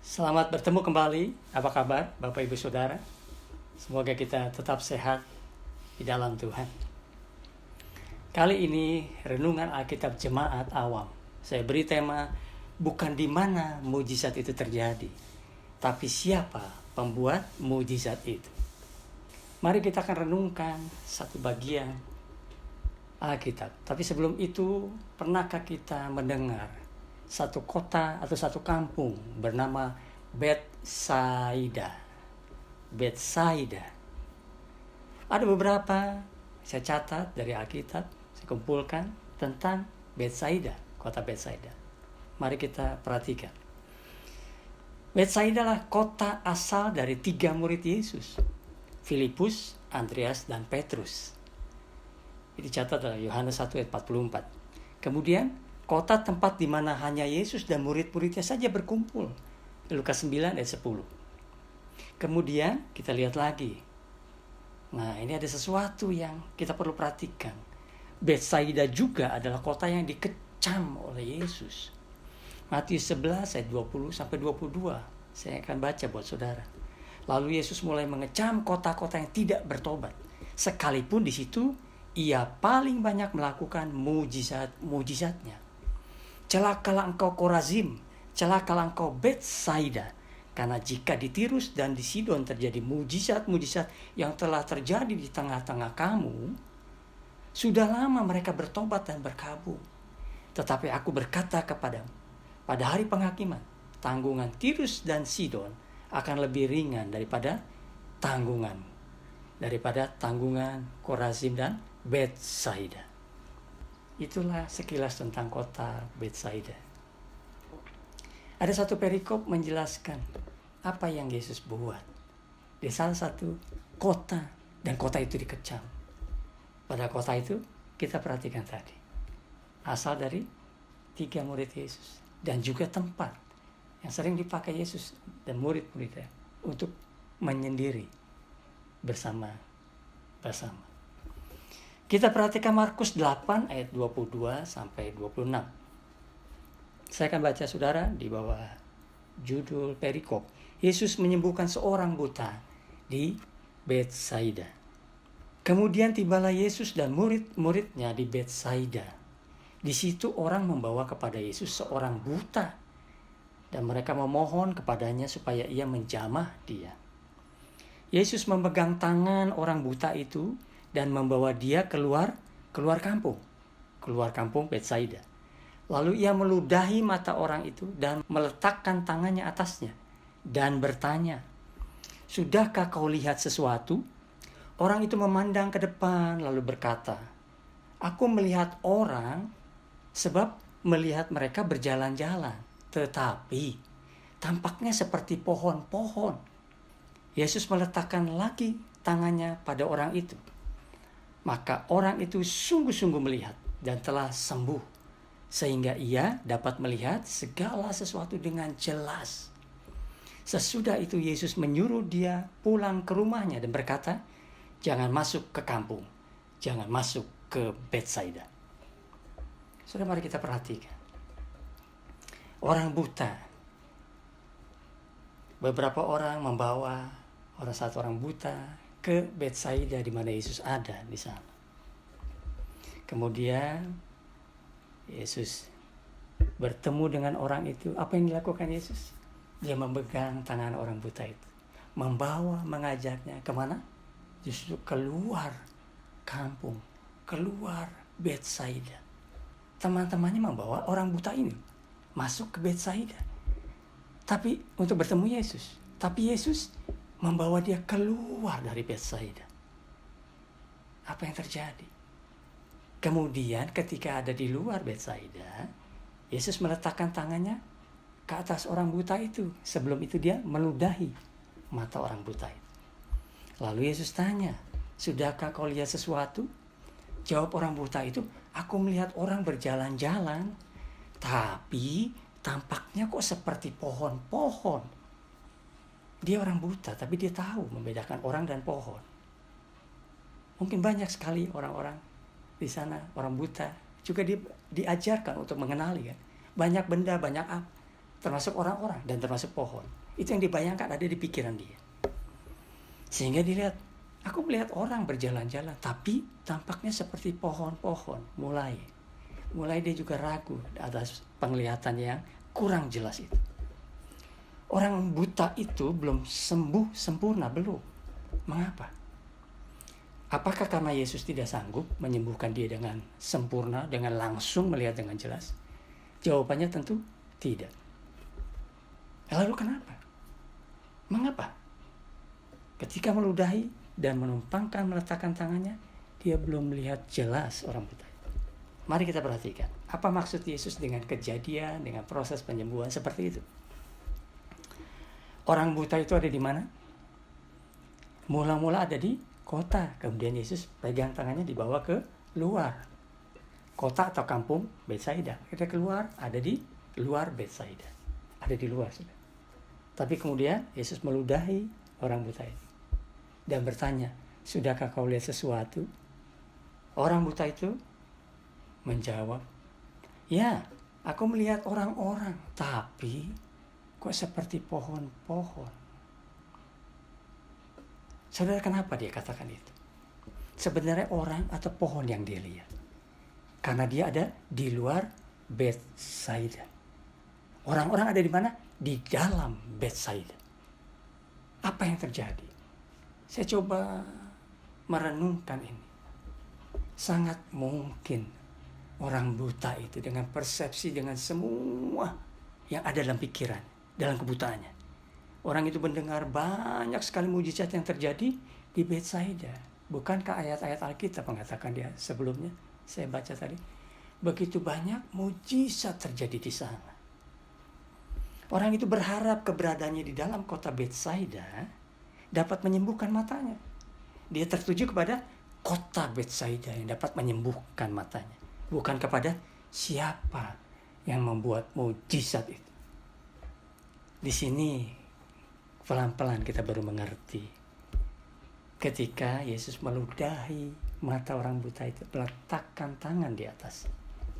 Selamat bertemu kembali. Apa kabar Bapak Ibu Saudara? Semoga kita tetap sehat di dalam Tuhan. Kali ini renungan Alkitab Jemaat Awam. Saya beri tema bukan di mana mujizat itu terjadi, tapi siapa pembuat mujizat itu. Mari kita akan renungkan satu bagian Alkitab. Tapi sebelum itu, pernahkah kita mendengar satu kota atau satu kampung bernama Betsaida? Betsaida. Ada beberapa saya catat dari Alkitab, saya kumpulkan tentang Betsaida, kota Betsaida. Mari kita perhatikan. Betsaida adalah kota asal dari 3 murid Yesus, Filipus, Andreas, dan Petrus. Ini dicatat dalam Yohanes 1 ayat 44. Kemudian kota tempat di mana hanya Yesus dan murid-muridnya saja berkumpul. Lukas 9 ayat 10. Kemudian kita lihat lagi. Nah, ini ada sesuatu yang kita perlu perhatikan. Betsaida juga adalah kota yang dikecam oleh Yesus. Matius 11 ayat 20 sampai 22. Saya akan baca buat saudara. Lalu Yesus mulai mengecam kota-kota yang tidak bertobat. Sekalipun di situ ia paling banyak melakukan mujizat-mujizatnya. Celakalah engkau Korazim, celakalah engkau Betsaida, karena jika di Tirus dan di Sidon terjadi mujizat-mujizat yang telah terjadi di tengah-tengah kamu, sudah lama mereka bertobat dan berkabung. Tetapi aku berkata kepadamu, pada hari penghakiman, tanggungan Tirus dan Sidon akan lebih ringan daripada tanggungan Korazim dan Betsaida. Itulah sekilas tentang kota Betsaida. Ada satu perikop menjelaskan apa yang Yesus buat di salah satu kota, dan kota itu dikecam. Pada kota itu kita perhatikan tadi, asal dari 3 murid Yesus, dan juga tempat yang sering dipakai Yesus dan murid-muridnya untuk menyendiri bersama. Kita perhatikan Markus 8 ayat 22 sampai 26. Saya akan baca saudara di bawah judul perikop. Yesus menyembuhkan seorang buta di Betsaida. Kemudian tibalah Yesus dan murid-muridnya di Betsaida. Di situ orang membawa kepada Yesus seorang buta, dan mereka memohon kepadanya supaya ia menjamah dia. Yesus memegang tangan orang buta itu dan membawa dia keluar kampung Betsaida. Lalu ia meludahi mata orang itu dan meletakkan tangannya atasnya dan bertanya, "Sudahkah kau lihat sesuatu?" Orang itu memandang ke depan lalu berkata, "Aku melihat orang, sebab melihat mereka berjalan-jalan, tetapi tampaknya seperti pohon-pohon." Yesus meletakkan lagi tangannya pada orang itu. Maka orang itu sungguh-sungguh melihat dan telah sembuh, sehingga ia dapat melihat segala sesuatu dengan jelas. Sesudah itu Yesus menyuruh dia pulang ke rumahnya dan berkata, "Jangan masuk ke kampung, jangan masuk ke Betsaida." Saudara, mari kita perhatikan. Orang buta. Beberapa orang membawa satu orang buta ke Betsaida di mana Yesus ada di sana. Kemudian Yesus bertemu dengan orang itu. Apa yang dilakukan Yesus? Dia memegang tangan orang buta itu, mengajaknya kemana? Justru keluar kampung, keluar Betsaida. Teman-temannya membawa orang buta ini masuk ke Betsaida, tapi untuk bertemu Yesus. Tapi Yesus membawa dia keluar dari Betsaida. Apa yang terjadi? Kemudian ketika ada di luar Betsaida, Yesus meletakkan tangannya ke atas orang buta itu. Sebelum itu dia meludahi mata orang buta itu. Lalu Yesus tanya, "Sudahkah kau lihat sesuatu?" Jawab orang buta itu, "Aku melihat orang berjalan-jalan, tapi tampaknya kok seperti pohon-pohon." Dia orang buta, tapi dia tahu membedakan orang dan pohon. Mungkin banyak sekali orang-orang di sana, orang buta, juga diajarkan untuk mengenali kan. Banyak benda, banyak apa. termasuk orang-orang dan termasuk pohon. Itu yang dibayangkan ada di pikiran dia. Sehingga dilihat, aku melihat orang berjalan-jalan, tapi tampaknya seperti pohon-pohon. Mulai dia juga ragu atas penglihatan yang kurang jelas itu. Orang buta itu belum sembuh sempurna, belum. Mengapa? Apakah karena Yesus tidak sanggup menyembuhkan dia dengan sempurna, dengan langsung melihat dengan jelas? Jawabannya tentu tidak. Lalu kenapa? Mengapa? Ketika meludahi dan menumpangkan, meletakkan tangannya, dia belum melihat jelas orang buta. Mari kita perhatikan, apa maksud Yesus dengan kejadian, dengan proses penyembuhan seperti itu. Orang buta itu ada di mana? Mula-mula ada di kota. Kemudian Yesus pegang tangannya dibawa ke luar. Kota atau kampung Betsaida. Kita keluar, ada di luar Betsaida. Ada di luar sudah. Tapi kemudian Yesus meludahi orang buta itu. Dan bertanya, sudahkah kau lihat sesuatu? Orang buta itu menjawab, ya, aku melihat orang-orang, tapi kok seperti pohon-pohon. Saudara, kenapa dia katakan itu? Sebenarnya orang atau pohon yang dia lihat. Karena dia ada di luar Betsaida. Orang-orang ada di mana? Di dalam Betsaida. Apa yang terjadi? Saya coba merenungkan ini. Sangat mungkin orang buta itu dengan persepsi, dengan semua yang ada dalam pikiran, dalam kebutaannya. Orang itu mendengar banyak sekali mujizat yang terjadi di Betsaida. Bukankah ayat-ayat Alkitab mengatakan dia sebelumnya? Saya baca tadi. Begitu banyak mujizat terjadi di sana. Orang itu berharap keberadaannya di dalam kota Betsaida dapat menyembuhkan matanya. Dia tertuju kepada kota Betsaida yang dapat menyembuhkan matanya. Bukan kepada siapa yang membuat mujizat itu. Di sini pelan-pelan kita baru mengerti. Ketika Yesus meludahi mata orang buta itu, meletakkan tangan di atas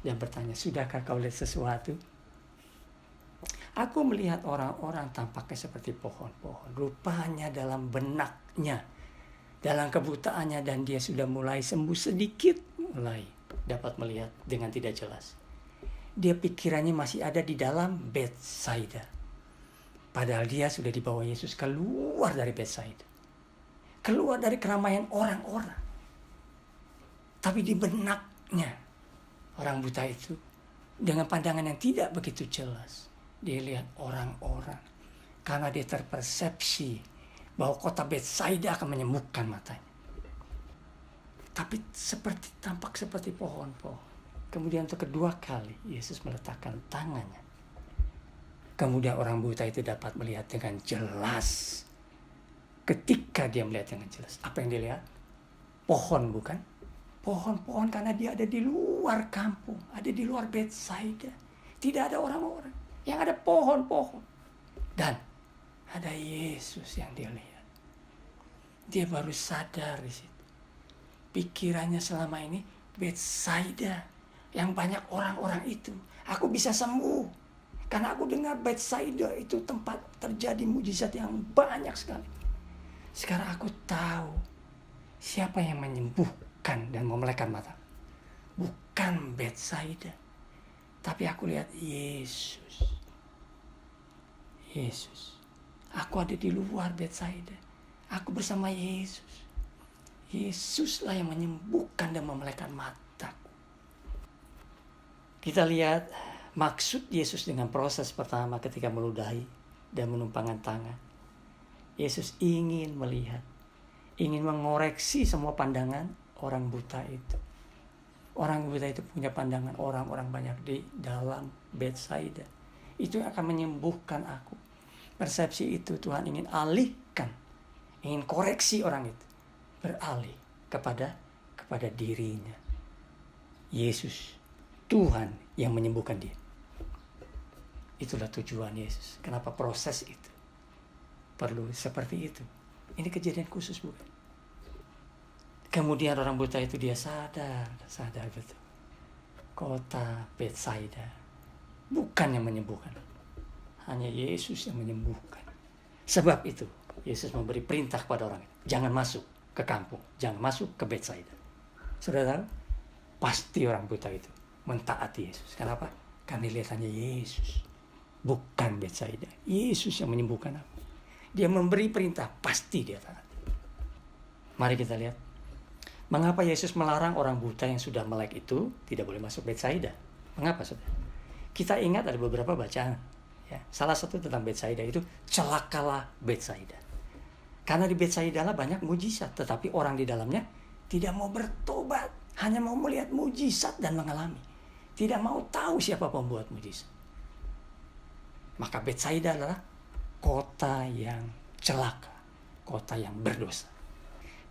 dan bertanya, sudahkah kau lihat sesuatu? Aku melihat orang-orang tampaknya seperti pohon-pohon. Rupanya dalam benaknya, dalam kebutaannya, dan dia sudah mulai sembuh sedikit, mulai dapat melihat dengan tidak jelas. Dia pikirannya masih ada di dalam Betsaida. Padahal dia sudah dibawa Yesus keluar dari Betsaida. Keluar dari keramaian orang-orang. Tapi di benaknya orang buta itu dengan pandangan yang tidak begitu jelas. Dia lihat orang-orang. Karena dia terpersepsi bahwa kota Betsaida akan menyembuhkan matanya. Tapi tampak seperti pohon-pohon. Kemudian untuk kedua kali Yesus meletakkan tangannya. Kemudian orang buta itu dapat melihat dengan jelas. Ketika dia melihat dengan jelas, apa yang dilihat? Pohon, bukan? Pohon-pohon, karena dia ada di luar kampung, ada di luar Betsaida. Tidak ada orang-orang, yang ada pohon-pohon. Dan ada Yesus yang dia lihat. Dia baru sadar di situ. Pikirannya selama ini Betsaida, yang banyak orang-orang itu. Aku bisa sembuh. Karena aku dengar Betsaida itu tempat terjadi mujizat yang banyak sekali. Sekarang aku tahu siapa yang menyembuhkan dan memelihara mata. Bukan Betsaida. Tapi aku lihat Yesus. Yesus. Aku ada di luar Betsaida. Aku bersama Yesus. Yesuslah yang menyembuhkan dan memelihara mataku. Kita lihat maksud Yesus dengan proses pertama ketika meludahi dan menumpangkan tangan. Yesus ingin melihat, ingin mengoreksi semua pandangan orang buta itu. Orang buta itu punya pandangan orang-orang banyak di dalam Betsaida. Itu akan menyembuhkan aku. Persepsi itu Tuhan ingin alihkan, ingin koreksi orang itu. Beralih kepada dirinya. Yesus, Tuhan yang menyembuhkan dia. Itulah tujuan Yesus. Kenapa proses itu perlu seperti itu. Ini kejadian khusus, bukan? Kemudian orang buta itu dia sadar betul. Kota Betsaida bukan yang menyembuhkan. hanya Yesus yang menyembuhkan. Sebab itu Yesus memberi perintah kepada orang, jangan masuk ke kampung, jangan masuk ke Betsaida. Saudara tahu, pasti orang buta itu mentaati Yesus. Kenapa? Karena lihat hanya Yesus, bukan Betsaida. Yesus yang menyembuhkan aku. Dia memberi perintah, pasti dia taati. Mari kita lihat, mengapa Yesus melarang orang buta yang sudah melek itu tidak boleh masuk Betsaida? Mengapa, saudara? Kita ingat ada beberapa bacaan. Ya, salah satu tentang Betsaida itu, celakalah Betsaida. Karena di Betsaida lah banyak mujizat, tetapi orang di dalamnya tidak mau bertobat, hanya mau melihat mujizat dan mengalami. Tidak mau tahu siapa pembuat mujizat. Maka Betsaida adalah kota yang celaka, kota yang berdosa.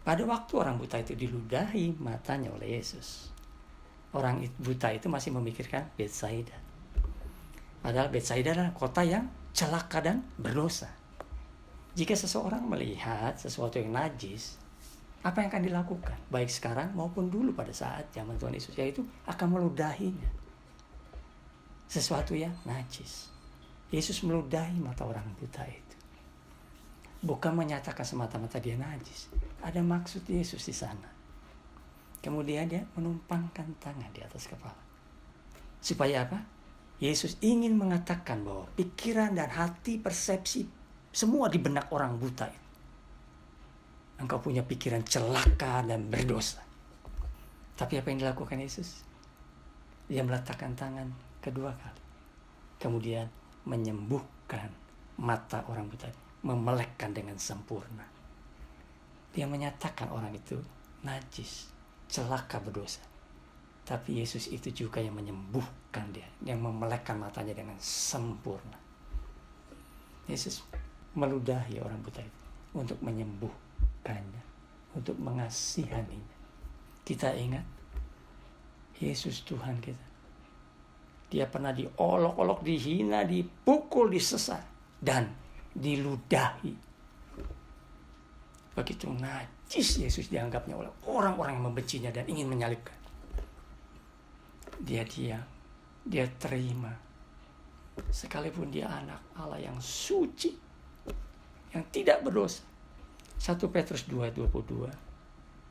Pada waktu orang buta itu diludahi matanya oleh Yesus, orang buta itu masih memikirkan Betsaida. Padahal Betsaida adalah kota yang celaka dan berdosa. Jika seseorang melihat sesuatu yang najis, apa yang akan dilakukan? Baik sekarang maupun dulu pada saat zaman Tuhan Yesus, yaitu akan meludahinya. Sesuatu yang najis. Yesus meludahi mata orang buta itu. Bukan menyatakan semata-mata dia najis. Ada maksud Yesus di sana. Kemudian dia menumpangkan tangan di atas kepala. Supaya apa? Yesus ingin mengatakan bahwa pikiran dan hati, persepsi, semua di benak orang buta itu. Engkau punya pikiran celaka dan berdosa. Tapi apa yang dilakukan Yesus? Dia meletakkan tangan kedua kali. Kemudian menyembuhkan mata orang buta. Memelekkan dengan sempurna. Dia menyatakan orang itu najis, celaka, berdosa. Tapi Yesus itu juga yang menyembuhkan dia. Yang memelekkan matanya dengan sempurna. Yesus meludahi orang buta itu untuk menyembuhkannya, untuk mengasihaninya. Kita ingat Yesus Tuhan kita. Dia pernah diolok-olok, dihina, dipukul, disesat, dan diludahi. Begitu najis Yesus dianggapnya oleh orang-orang yang membencinya dan ingin menyalibkan. Dia diam, dia terima. Sekalipun dia anak Allah yang suci, yang tidak berdosa. 1 Petrus 2:22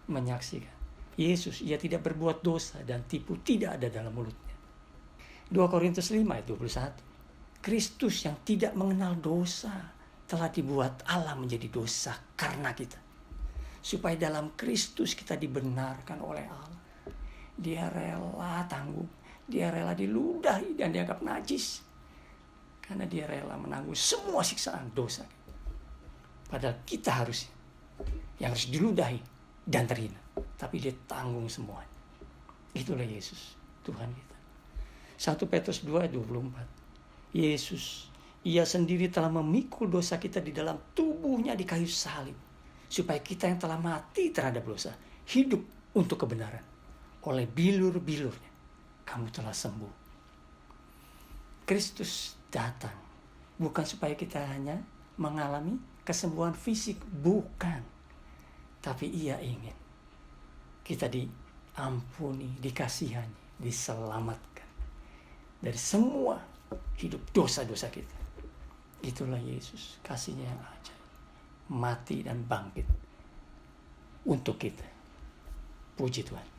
menyaksikan Yesus, ia tidak berbuat dosa dan tipu tidak ada dalam mulutnya. 2 Korintus 5:21, Kristus yang tidak mengenal dosa telah dibuat Allah menjadi dosa karena kita, supaya dalam Kristus kita dibenarkan oleh Allah. Dia rela tanggung, dia rela diludahi dan dianggap najis, karena dia rela menanggung semua siksaan dosa. Padahal kita harusnya yang harus diludahi dan terhina, tapi dia tanggung semuanya. Itulah Yesus, Tuhan kita. 1 Petrus 2:24, Yesus, ia sendiri telah memikul dosa kita di dalam tubuhnya di kayu salib, supaya kita yang telah mati terhadap dosa hidup untuk kebenaran. Oleh bilur-bilurnya kamu telah sembuh. Kristus datang bukan supaya kita hanya mengalami kesembuhan fisik, bukan. Tapi ia ingin kita diampuni, dikasihani, diselamatkan dari semua hidup dosa-dosa kita. Itulah Yesus, kasihnya yang ajaib, mati dan bangkit untuk kita. Puji Tuhan.